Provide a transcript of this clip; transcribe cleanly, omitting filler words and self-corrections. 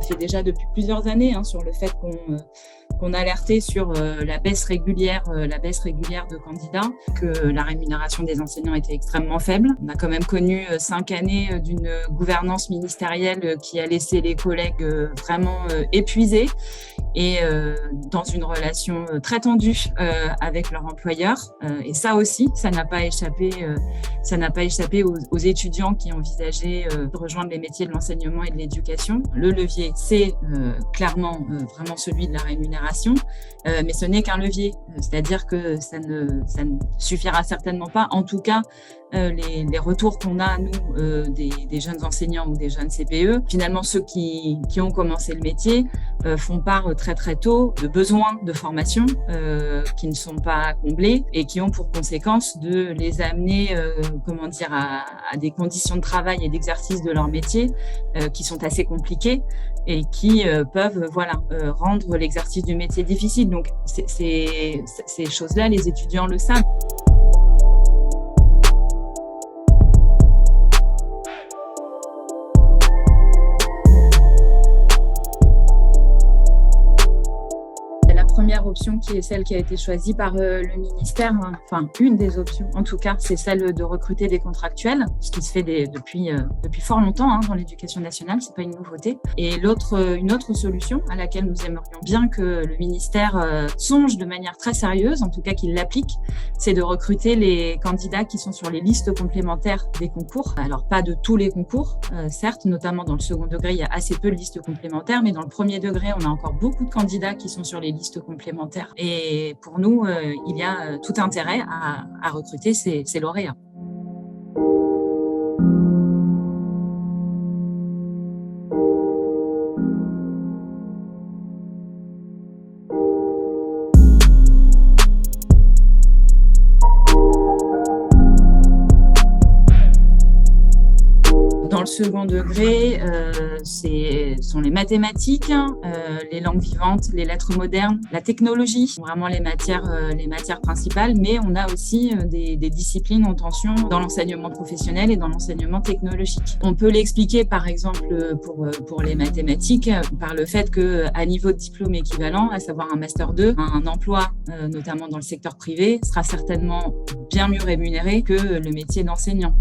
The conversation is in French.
fait déjà depuis plusieurs années sur le fait qu'on alertait sur la baisse régulière de candidats, que la rémunération des enseignants était extrêmement faible. On a quand même connu 5 années d'une gouvernance ministérielle qui a laissé les collègues vraiment épuisés et dans une relation très tendue avec leur employeur. Et ça aussi, ça n'a pas échappé aux étudiants qui envisageaient de rejoindre les métiers de l'enseignement et de l'éducation. Le levier, c'est clairement vraiment celui de la rémunération, mais ce n'est qu'un levier, c'est-à-dire que ça ne suffira certainement pas. En tout cas, les retours qu'on a, nous, des jeunes enseignants ou des jeunes CPE, finalement, ceux qui ont commencé le métier font part très, très tôt de besoins de formation qui ne sont pas comblés et qui ont pour conséquence de les amener à des conditions de travail et d'exercice de leur métier qui sont assez compliquées et qui peuvent rendre l'exercice du métier difficile. Donc, ces choses-là, les étudiants le savent. Première option qui est celle qui a été choisie par le ministère, enfin une des options en tout cas, c'est celle de recruter des contractuels, ce qui se fait depuis fort longtemps dans l'éducation nationale, c'est pas une nouveauté. Et une autre solution à laquelle nous aimerions bien que le ministère songe de manière très sérieuse, en tout cas qu'il l'applique, c'est de recruter les candidats qui sont sur les listes complémentaires des concours. Alors pas de tous les concours, certes, notamment dans le second degré, il y a assez peu de listes complémentaires, mais dans le premier degré, on a encore beaucoup de candidats qui sont sur les listes complémentaires. Et pour nous, il y a tout intérêt à recruter ces lauréats. Dans le second degré, sont les mathématiques, les langues vivantes, les lettres modernes, la technologie, vraiment les matières principales, mais on a aussi des disciplines en tension dans l'enseignement professionnel et dans l'enseignement technologique. On peut l'expliquer par exemple pour les mathématiques par le fait qu'à niveau de diplôme équivalent, à savoir un Master 2, un emploi, notamment dans le secteur privé, sera certainement bien mieux rémunéré que le métier d'enseignant.